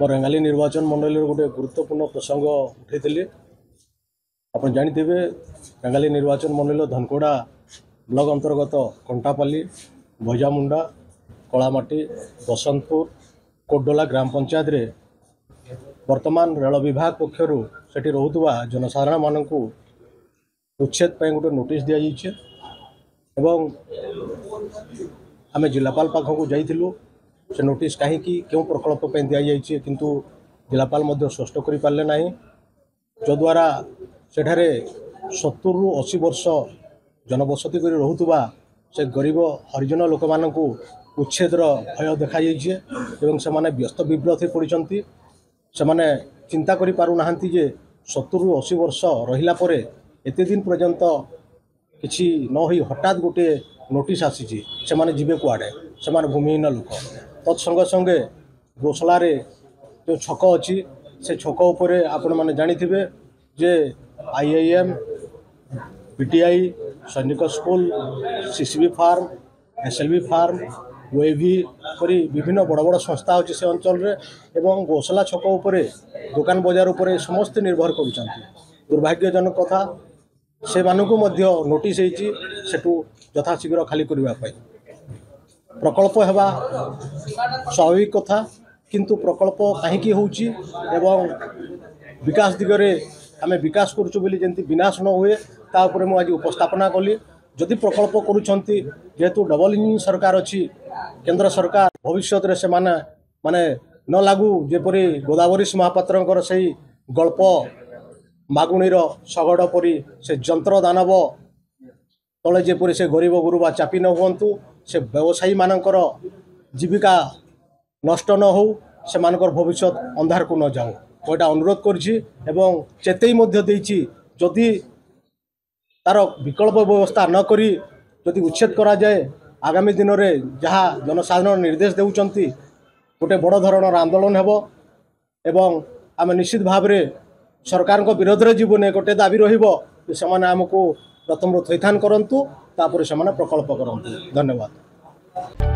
रेंगाली निर्वाचन मंडल गोटे गुरुत्वपूर्ण प्रसंग उठे आप जानते रेंगाली निर्वाचन मंडल धनकोड़ा ब्लॉक अंतर्गत कंटापाली भजामुंडा कलामाटी बसंतपुर कोटडोला ग्राम पंचायत रे वर्तमान रेल विभाग पक्षर से रोकवा जनसाधारण मानक उच्छेद गोटे नोटिस दि जाइए आम जिलापाल पाखक जाइलु से नोटिस कहीं क्यों प्रकल्प दि जाइए किंतु जिलापाल स्पष्ट कर पारे ना जद्वारा सेठारे 70 ରୁ 80 वर्ष जनबसति कर रोकवा से गरीब हरिजन लोक मानक उच्छेदर भय देखा से माने व्यस्त विव्रत पड़ती से माने चिंता करि पारु नाहंती जे 70 ରୁ 80 वर्ष रहिला परे एते दिन पर्यंत किछि न होई हठात गोटे नोटिस आसी से माने जीवे कुआडे से माने भूमिहीन लोक तत्संगे संगे गोसला रे जो छक अच्छी से छक उपरे आपण माने जानिथिबे जे IIM PTI Sainik school CCB form SLV form OAV परी विभिन्न बड़ बड़ संस्था अच्छी से अंचल रे एवं गोसला छक उपरे दुकान बजार उपरे समस्त निर्भर करुचंती दुर्भाग्यजनक कथा से मानकु मध्य नोटिस होती सेठू यथाशीघ्र खाली करने प्रकल्प हेबा स्वाभाविक कथा किंतु प्रकल्प कहीं होउची एवं विकास दिगरे आम विकास करुचु बोली जंती विनाश न हुए ता उपरे मु आज उपस्थापना कली जदि प्रकल्प करुचंती जेहेतु डबल इंजिन सरकार अच्छी केंद्र सरकार भविष्य रे से माने न लागू जेपरी गोदावरी महापात्र से गल्प मागुणीर शगड़ परी से जंत्र दानव तले जेपरी से गरीब गुरुबा चापी न हुंतु से व्यवसायी मानकर जीविका नष्ट न हो से मानकर भविष्य अंधार को न जाओ मोटा अनुरोध करछि एवं चेतई मध्य देछि जदि तार विकल्प व्यवस्था न करी जदि उच्छेद करा जाए आगामी दिन में जहाँ जनसाधारण निर्देश देउचंती गोटे बड़ धरणर आंदोलन हेबो एवं आम निश्चित भाव रे सरकार को विरोध रे जीवने गोटे दाबी रहिबो से माने हमको प्रथम थैथान करंतु तापर से माने प्रकल्प करंतु। धन्यवाद।